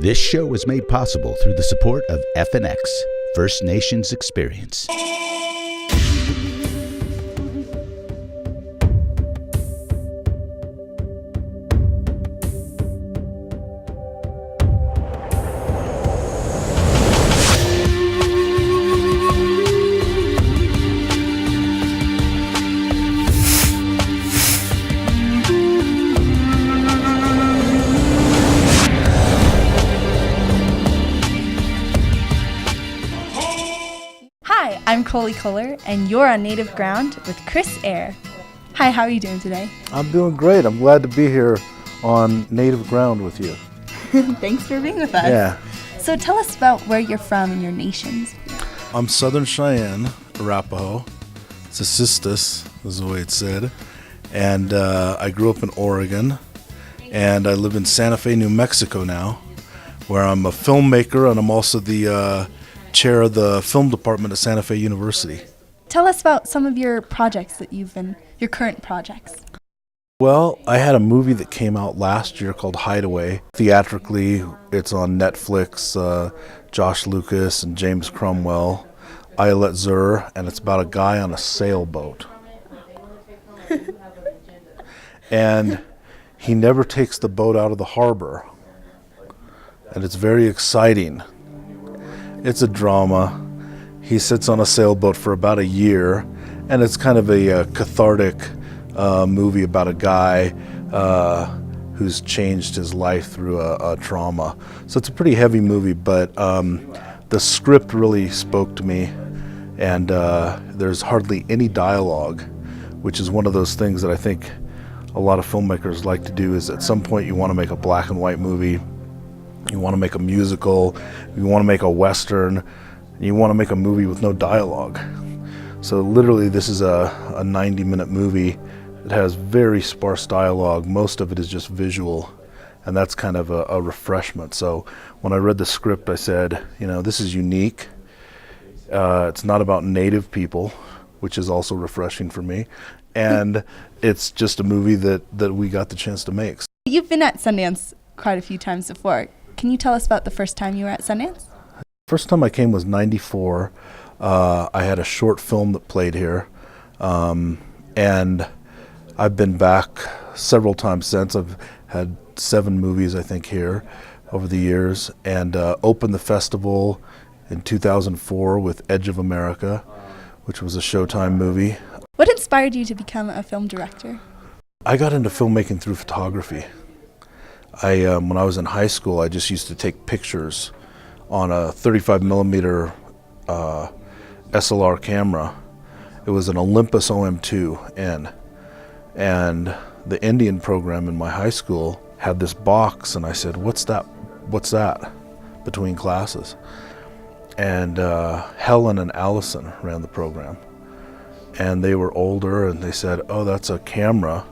This show was made possible through the support of FNX, First Nations Experience. I'm Koli Kohler, and you're on Native Ground with Chris Eyre. Hi, how are you doing today? I'm doing great. I'm glad to be here on Native Ground with you. Thanks for being with us. Yeah. So tell us about where you're from and your nations. I'm Southern Cheyenne, Arapaho. Tsistis is the way it's said. And I grew up in Oregon, and I live in Santa Fe, New Mexico now, where I'm a filmmaker, and I'm also the chair of the film department at Santa Fe University. Tell us about some of your projects that your current projects. Well, I had a movie that came out last year called Hideaway. Theatrically, it's on Netflix, Josh Lucas and James Cromwell, Ayelet Zur, and it's about a guy on a sailboat. And he never takes the boat out of the harbor. And it's very exciting. It's a drama. He sits on a sailboat for about a year, and it's kind of a cathartic movie about a guy who's changed his life through a trauma. So it's a pretty heavy movie, but the script really spoke to me, and there's hardly any dialogue, which is one of those things that I think a lot of filmmakers like to do. Is at some point you want to make a black and white movie, you want to make a musical, you want to make a Western, you want to make a movie with no dialogue. So literally this is a 90-minute movie that has very sparse dialogue. Most of it is just visual, and that's kind of a refreshment. So when I read the script, I said, this is unique. It's not about Native people, which is also refreshing for me. And it's just a movie that we got the chance to make. You've been at Sundance quite a few times before. Can you tell us about the first time you were at Sundance? First time I came was '94. I had a short film that played here, and I've been back several times since. I've had 7 movies, I think, here over the years, and opened the festival in 2004 with Edge of America, which was a Showtime movie. What inspired you to become a film director? I got into filmmaking through photography. When I was in high school, I just used to take pictures on a 35 millimeter SLR camera. It was an Olympus OM2N, and the Indian program in my high school had this box, and I said, "What's that? What's that?" between classes. And Helen and Allison ran the program, and they were older, and they said, "Oh, that's a camera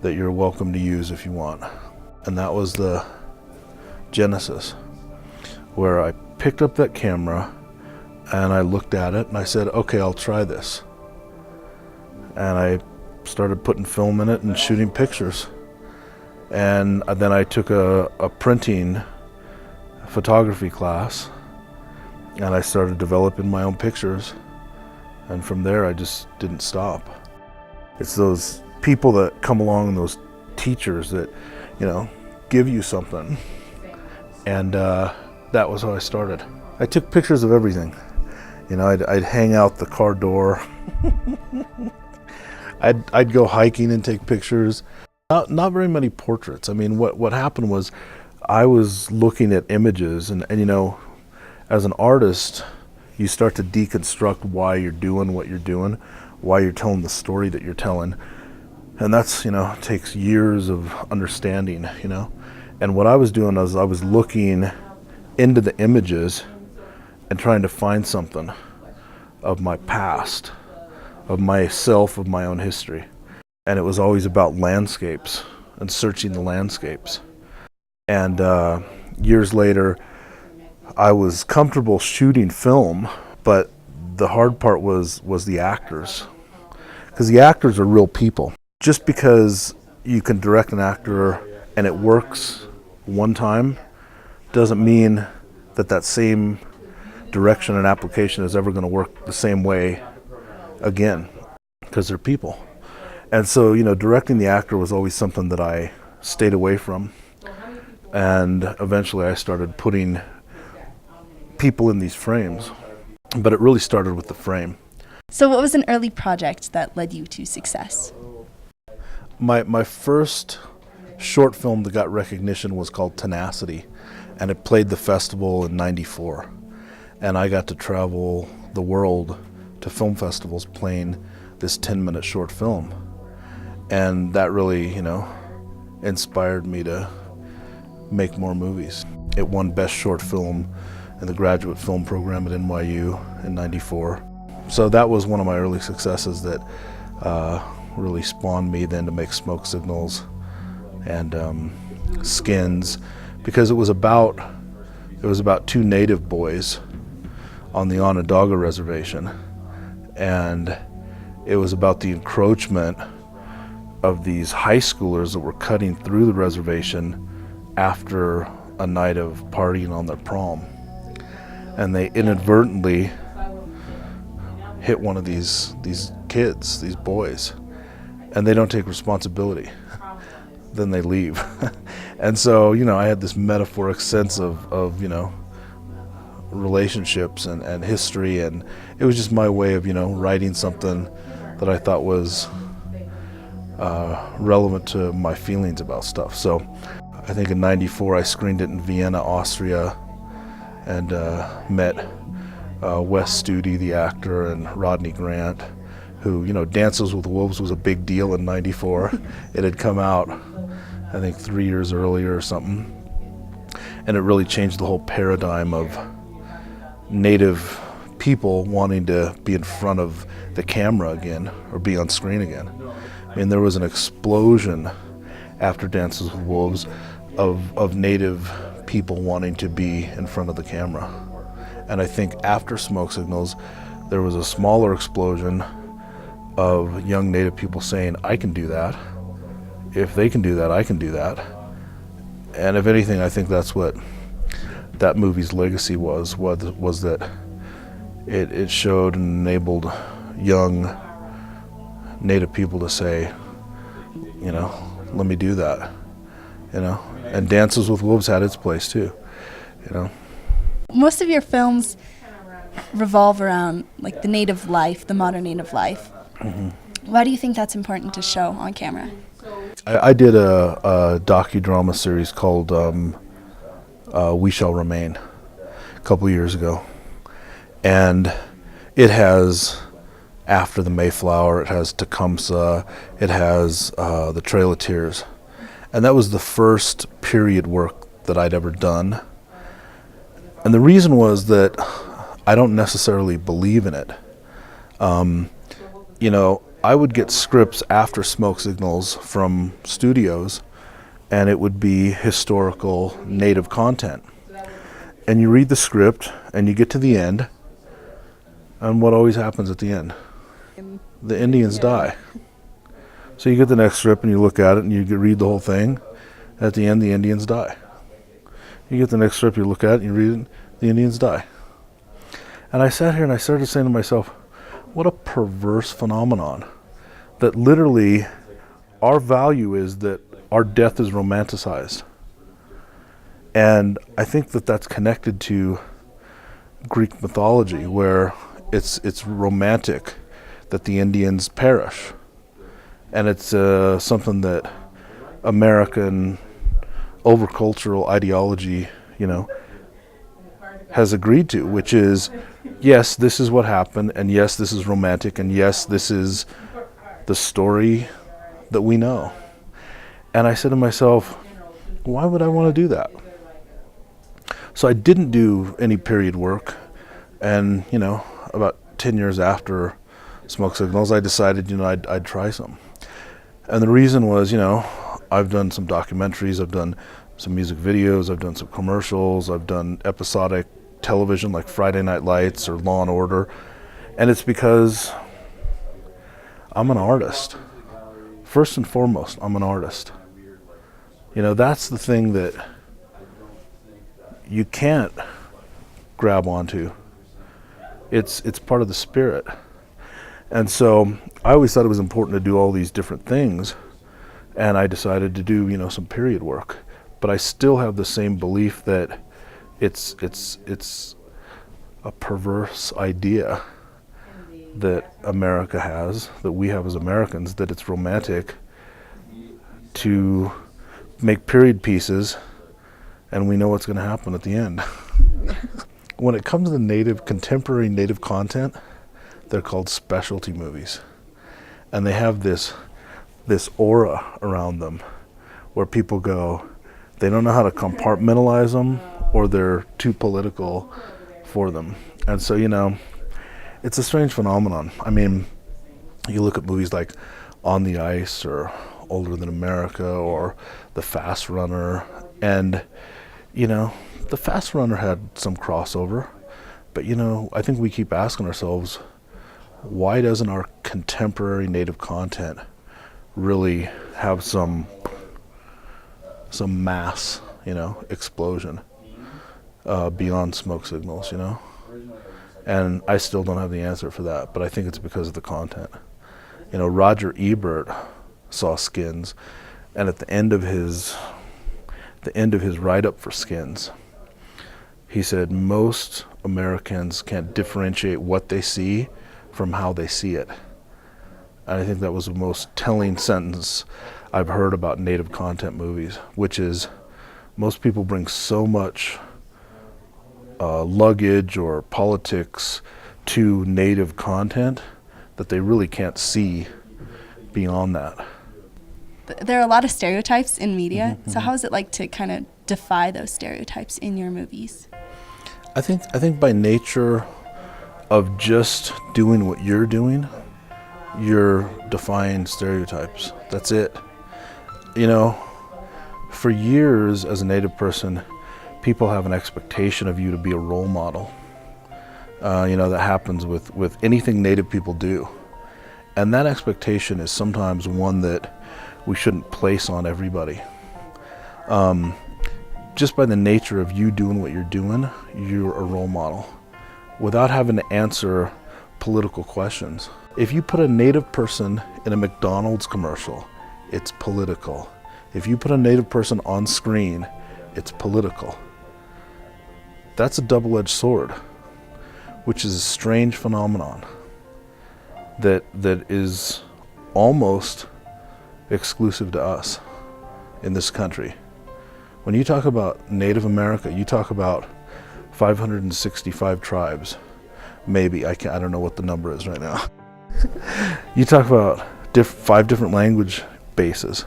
that you're welcome to use if you want." And that was the genesis, where I picked up that camera and I looked at it and I said, okay, I'll try this. And I started putting film in it and shooting pictures. And then I took a printing photography class, and I started developing my own pictures. And from there, I just didn't stop. It's those people that come along, those teachers that give you something, and that was how I started. I took pictures of everything. I'd hang out the car door. I'd go hiking and take pictures. Not very many portraits. I mean, what happened was I was looking at images, and as an artist, you start to deconstruct why you're doing what you're doing, why you're telling the story that you're telling. And that's, takes years of understanding, And what I was doing was I was looking into the images and trying to find something of my past, of myself, of my own history. And it was always about landscapes and searching the landscapes. And years later, I was comfortable shooting film, but the hard part was the actors. Because the actors are real people. Just because you can direct an actor and it works one time doesn't mean that that same direction and application is ever going to work the same way again, because they're people. And so, directing the actor was always something that I stayed away from. And eventually I started putting people in these frames. But it really started with the frame. So what was an early project that led you to success? My first short film that got recognition was called Tenacity, and it played the festival in '94. And I got to travel the world to film festivals playing this 10-minute short film. And that really, inspired me to make more movies. It won Best Short Film in the graduate film program at NYU in '94. So that was one of my early successes that really spawned me then to make Smoke Signals and Skins, because it was about two Native boys on the Onondaga reservation, and it was about the encroachment of these high schoolers that were cutting through the reservation after a night of partying on their prom. And they inadvertently hit one of these kids, these boys, and they don't take responsibility. Then they leave. And so, I had this metaphoric sense of relationships and history, and it was just my way of, writing something that I thought was relevant to my feelings about stuff. So I think in '94 I screened it in Vienna, Austria, and met Wes Studi, the actor, and Rodney Grant, who, Dances with Wolves was a big deal in '94. It had come out, I think, 3 years earlier or something. And it really changed the whole paradigm of Native people wanting to be in front of the camera again, or be on screen again. I mean, there was an explosion after Dances with Wolves of Native people wanting to be in front of the camera. And I think after Smoke Signals, there was a smaller explosion of young Native people saying, I can do that. If they can do that, I can do that. And if anything, I think that's what that movie's legacy was that it showed and enabled young Native people to say, let me do that, And Dances with Wolves had its place too, Most of your films revolve around the Native life, the modern Native life. Mm-hmm. Why do you think that's important to show on camera? I did a docudrama series called We Shall Remain a couple years ago, and it has After the Mayflower, it has Tecumseh, it has the Trail of Tears, and that was the first period work that I'd ever done. And the reason was that I don't necessarily believe in it. I would get scripts after Smoke Signals from studios, and it would be historical Native content. And you read the script, and you get to the end, and what always happens at the end? The Indians die. So you get the next script, and you look at it, and you read the whole thing. At the end, the Indians die. You get the next script, you look at it, and you read it, the Indians die. And I sat here and I started saying to myself, what a perverse phenomenon, that literally our value is that our death is romanticized. And I think that that's connected to Greek mythology, where it's romantic that the Indians perish. And it's something that American overcultural ideology, has agreed to, which is, yes, this is what happened, and yes, this is romantic, and yes, this is the story that we know. And I said to myself, why would I want to do that? So I didn't do any period work, and about 10 years after Smoke Signals, I decided I'd try some. And the reason was, I've done some documentaries, I've done some music videos, I've done some commercials, I've done episodic television like Friday Night Lights or Law and Order, and it's because I'm an artist. First and foremost, I'm an artist. That's the thing that you can't grab onto. It's part of the spirit. And so I always thought it was important to do all these different things, and I decided to do, some period work. But I still have the same belief that it's a perverse idea that America has, that we have as Americans, that it's romantic to make period pieces and we know what's going to happen at the end. When it comes to contemporary native content, they're called specialty movies. And they have this aura around them where people go, they don't know how to compartmentalize them, or they're too political for them. And so, it's a strange phenomenon. I mean, you look at movies like On the Ice or Older Than America or The Fast Runner, and, The Fast Runner had some crossover, but, I think we keep asking ourselves, why doesn't our contemporary native content really have some mass, explosion beyond smoke signals, And I still don't have the answer for that, but I think it's because of the content. Roger Ebert saw Skins, and at the end of his write-up for Skins, he said most Americans can't differentiate what they see from how they see it. And I think that was the most telling sentence I've heard about native content movies, which is most people bring so much luggage or politics to native content that they really can't see beyond that. There are a lot of stereotypes in media, so how is it like to kind of defy those stereotypes in your movies? I think by nature of just doing what you're doing, you're defying stereotypes. That's it. For years as a Native person, people have an expectation of you to be a role model. That happens with anything Native people do. And that expectation is sometimes one that we shouldn't place on everybody. Just by the nature of you doing what you're doing, you're a role model without having to answer political questions. If you put a Native person in a McDonald's commercial, it's political. If you put a Native person on screen, it's political. That's a double-edged sword, which is a strange phenomenon that is almost exclusive to us in this country. When you talk about Native America, you talk about 565 tribes, maybe. I don't know what the number is right now. You talk about 5 different language bases.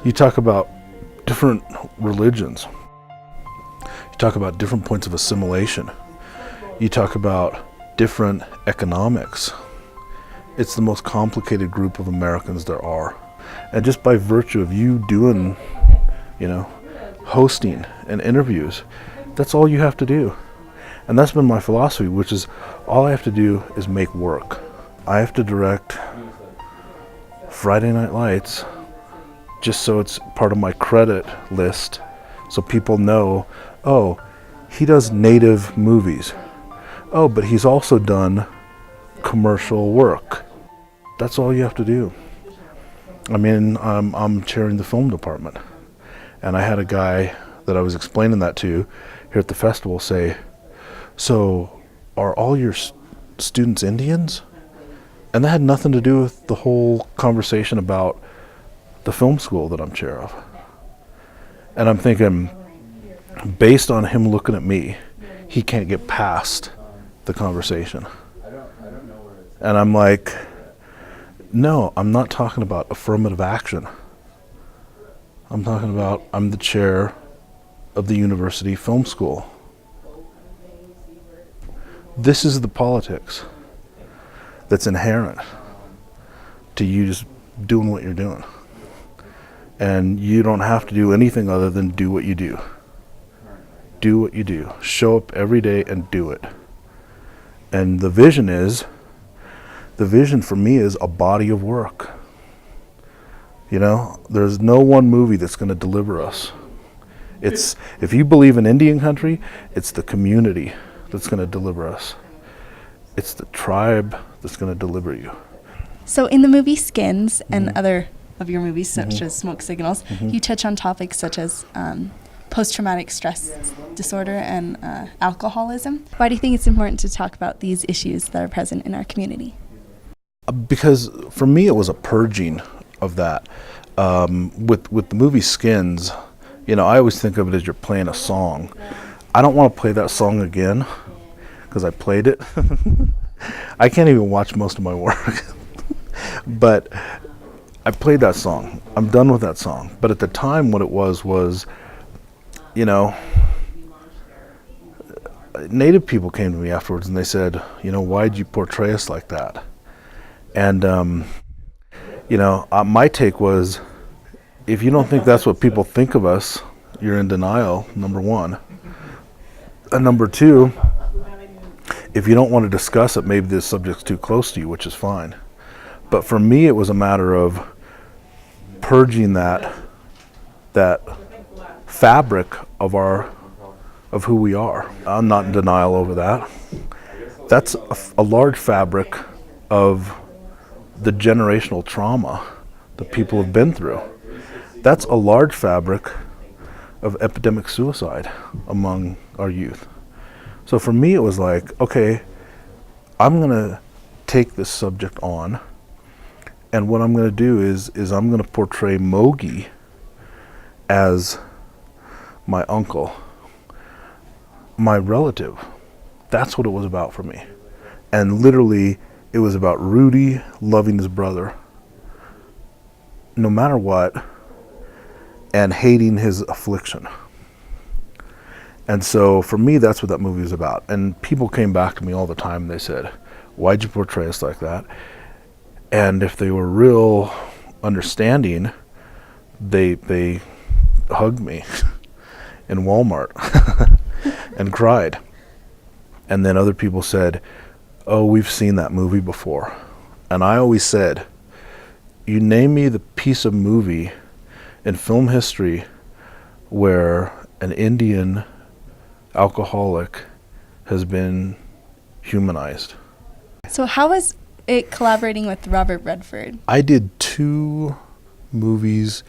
You talk about different religions. You talk about different points of assimilation. You talk about different economics. It's the most complicated group of Americans there are. And just by virtue of you doing, hosting and interviews, that's all you have to do. And that's been my philosophy, which is all I have to do is make work. I have to direct Friday Night Lights just so it's part of my credit list, so people know, oh, he does Native movies. Oh, but he's also done commercial work. That's all you have to do. I mean, I'm chairing the film department, and I had a guy that I was explaining that to here at the festival say, so are all your students Indians? And that had nothing to do with the whole conversation about the film school that I'm chair of. And I'm thinking, based on him looking at me, he can't get past the conversation. And I'm like, no, I'm not talking about affirmative action. I'm talking about I'm the chair of the university film school. This is the politics that's inherent to you just doing what you're doing. And you don't have to do anything other than do what you do. Do what you do. Show up every day and do it. And the vision for me is a body of work. There's no one movie that's going to deliver us. It's, if you believe in Indian country, it's the community that's going to deliver us. It's the tribe that's going to deliver you. So in the movie Skins and other of your movies, such as Smoke Signals, you touch on topics such as post-traumatic stress disorder and alcoholism. Why do you think it's important to talk about these issues that are present in our community? Because for me, it was a purging of that. With the movie Skins, you know, I always think of it as you're playing a song. I don't want to play that song again because I played it. I can't even watch most of my work. But I played that song. I'm done with that song. But at the time, what it was, you know, Native people came to me afterwards and they said, you know, why'd you portray us like that? And, you know, my take was, if you don't think that's what people think of us, you're in denial, number one. And number two, if you don't want to discuss it, maybe this subject's too close to you, which is fine. But for me, it was a matter of purging that fabric of who we are. I'm not in denial over that. That's a large fabric of the generational trauma that people have been through. That's a large fabric of epidemic suicide among our youth. So for me, it was like, okay, I'm going to take this subject on, and what I'm going to do is I'm going to portray Mogi as my uncle, my relative. That's what it was about for me. And literally, it was about Rudy loving his brother, no matter what, and hating his affliction. And so for me, that's what that movie was about. And people came back to me all the time and they said, why'd you portray us like that? And if they were real understanding, they hugged me in Walmart and cried. And then other people said, oh, we've seen that movie before. And I always said, you name me the piece of movie in film history where an Indian alcoholic has been humanized. So how was it collaborating with Robert Redford? I did 2 movies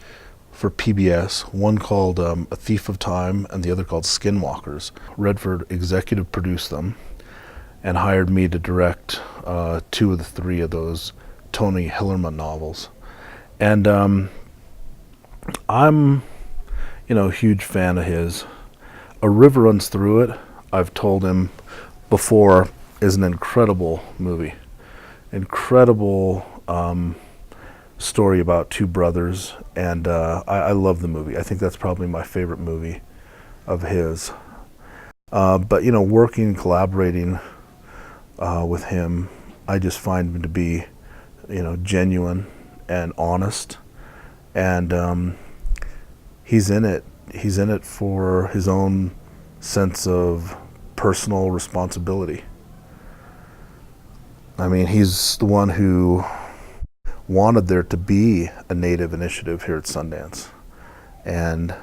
for PBS, one called A Thief of Time and the other called Skinwalkers. Redford executive produced them and hired me to direct 2 of the 3 of those Tony Hillerman novels. And I'm, you know, a huge fan of his. A River Runs Through It, I've told him before, is an incredible movie. Incredible story about 2 brothers, and I love the movie. I think that's probably my favorite movie of his. But, you know, working, collaborating with him, I just find him to be, you know, genuine and honest, and he's in it for his own sense of personal responsibility. I mean, he's the one who wanted there to be a Native initiative here at Sundance, and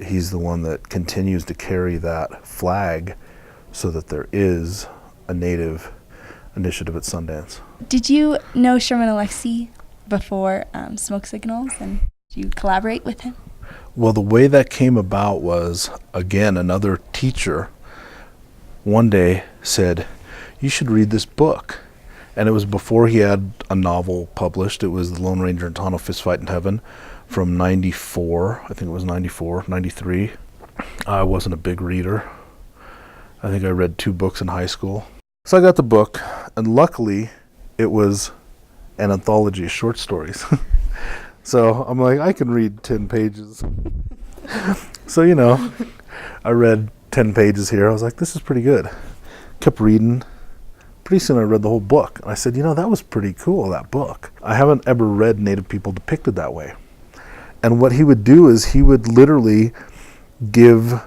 he's the one that continues to carry that flag so that there is a Native initiative at Sundance. Did you know Sherman Alexie before Smoke Signals, and did you collaborate with him? Well, the way that came about was, again, another teacher one day said, you should read this book. And it was before he had a novel published. It was The Lone Ranger and Tonto Fist Fight in Heaven from 94. I think it was 94, 93. I wasn't a big reader. I think I read 2 books in high school. So I got the book, and luckily it was an anthology of short stories. So I'm like, I can read 10 pages. So, you know, I read 10 pages here. I was like, this is pretty good. Kept reading. Pretty soon I read the whole book. And I said, you know, that was pretty cool, that book. I haven't ever read Native people depicted that way. And what he would do is he would literally give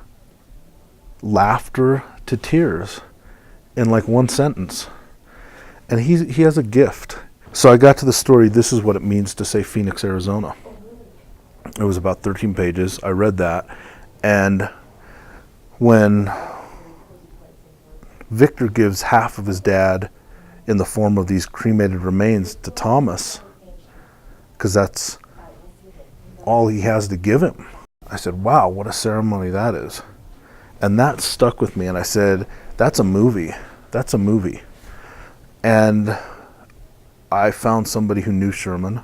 laughter to tears in like one sentence. And he has a gift. So I got to the story, This Is What It Means to Say Phoenix, Arizona. It was about 13 pages. I read that, And when Victor gives half of his dad in the form of these cremated remains to Thomas, because that's all he has to give him, I said, wow, what a ceremony that is. And that stuck with me, and I said, that's a movie. That's a movie. And I found somebody who knew Sherman.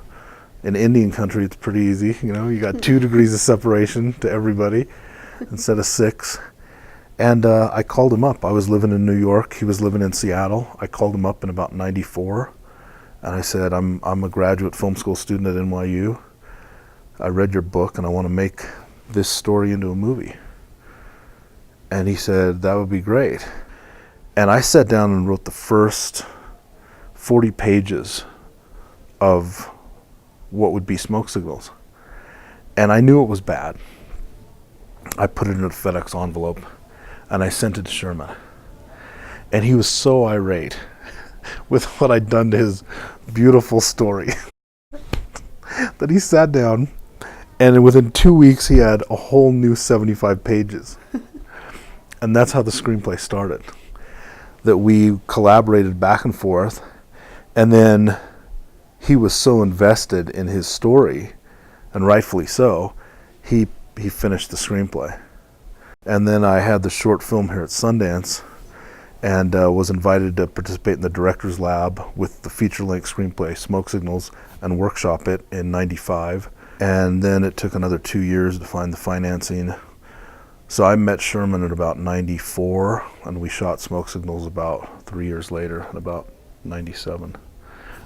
In Indian country, it's pretty easy. You know, you got 2 degrees of separation to everybody instead of 6. And I called him up. I was living in New York. He was living in Seattle. I called him up in about '94, and I said, I'm a graduate film school student at NYU. I read your book, and I want to make this story into a movie. And he said, that would be great. And I sat down and wrote the first 40 pages of what would be Smoke Signals. And I knew it was bad. I put it in a FedEx envelope and I sent it to Sherman. And he was so irate with what I'd done to his beautiful story that he sat down, and within 2 weeks he had a whole new 75 pages. And that's how the screenplay started. That we collaborated back and forth, and then he was so invested in his story, and rightfully so, he finished the screenplay. And then I had the short film here at Sundance, and was invited to participate in the director's lab with the feature-length screenplay Smoke Signals and workshop it in '95. And then it took another 2 years to find the financing. So I met Sherman at about '94, and we shot Smoke Signals about 3 years later, in about '97.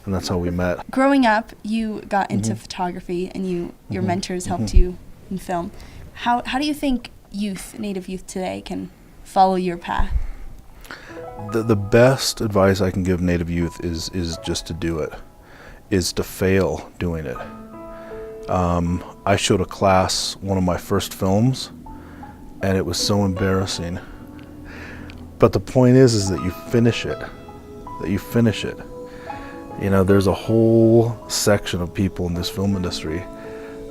And that's how we met. Growing up, you got into photography, and your mentors helped you in film. How do you think Native youth today can follow your path? The best advice I can give Native youth is just to do it, is to fail doing it. I showed a class one of my first films, and it was so embarrassing. But the point is that you finish it, You know, there's a whole section of people in this film industry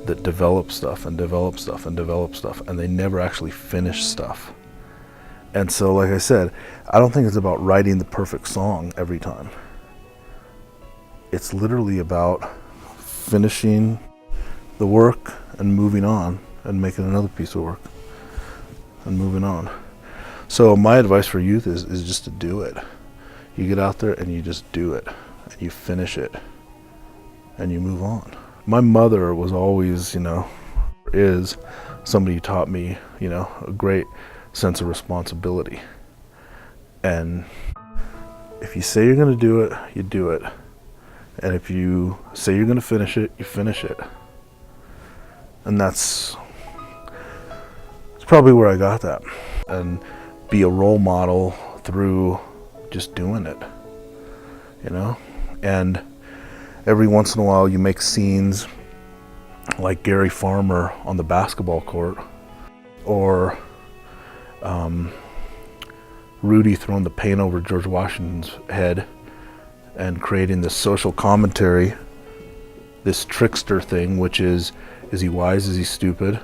that develop stuff and develop stuff and develop stuff, and they never actually finish stuff. And so, like I said, I don't think it's about writing the perfect song every time. It's literally about finishing the work and moving on and making another piece of work and moving on. So my advice for youth is just to do it. You get out there and you just do it. You finish it and you move on. My mother was always, is somebody who taught me, a great sense of responsibility. And if you say you're going to do it, you do it. And if you say you're going to finish it, you finish it. And that's probably where I got that. And be a role model through just doing it, And every once in a while you make scenes like Gary Farmer on the basketball court, or Rudy throwing the paint over George Washington's head and creating this social commentary, this trickster thing, which is he wise, is he stupid?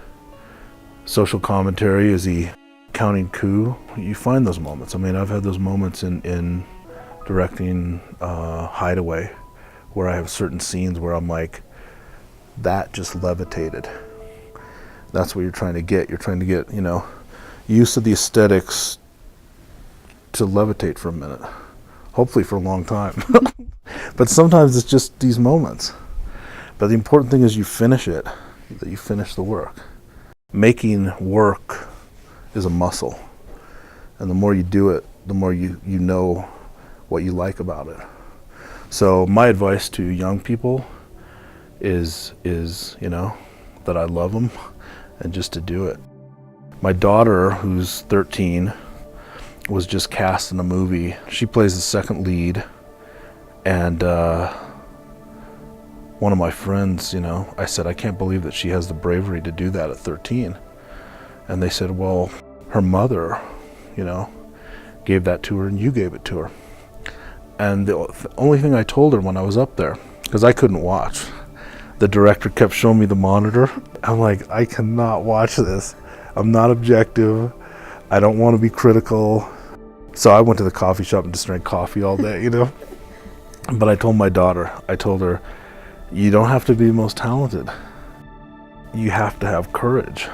Social commentary, is he counting coup? You find those moments. I mean, I've had those moments in directing Hideaway, where I have certain scenes where I'm like, that just levitated. That's what you're trying to get. You're trying to get, use of the aesthetics to levitate for a minute, hopefully for a long time. But sometimes it's just these moments. But the important thing is you finish it, that you finish the work. Making work is a muscle, and the more you do it, the more you know what you like about it. So my advice to young people is that I love them and just to do it. My daughter, who's 13, was just cast in a movie. She plays the second lead, and one of my friends, I said, I can't believe that she has the bravery to do that at 13. And they said, well, her mother, gave that to her and you gave it to her. And the only thing I told her when I was up there, because I couldn't watch, the director kept showing me the monitor. I'm like, I cannot watch this. I'm not objective. I don't want to be critical. So I went to the coffee shop and just drank coffee all day, you know. But I told my daughter, you don't have to be the most talented. You have to have courage.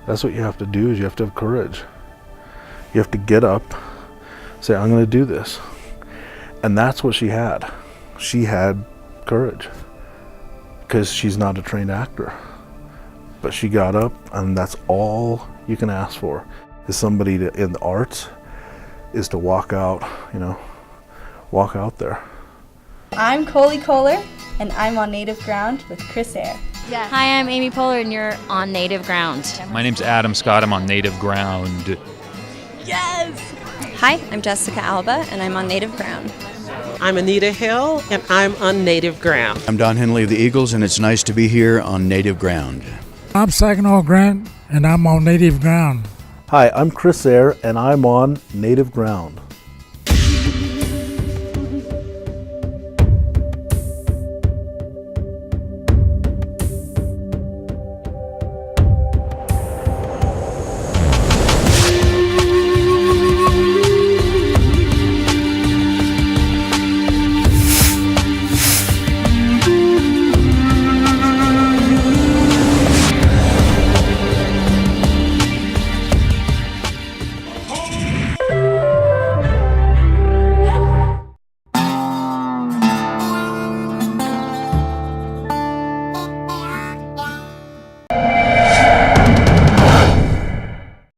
That's what you have to do, is you have to have courage. You have to get up, say, I'm going to do this. And that's what she had. She had courage, because she's not a trained actor. But she got up, and that's all you can ask for, is somebody to, in the arts, is to walk out, you know, walk out there. I'm Koli Kohler, and I'm on Native Ground with Chris Eyre. Yeah. Hi, I'm Amy Poehler, and you're on Native Ground. My name's Adam Scott. I'm on Native Ground. Yes! Hi, I'm Jessica Alba, and I'm on Native Ground. I'm Anita Hill, and I'm on Native Ground. I'm Don Henley of the Eagles, and it's nice to be here on Native Ground. I'm Saginaw Grant, and I'm on Native Ground. Hi, I'm Chris Eyre, and I'm on Native Ground.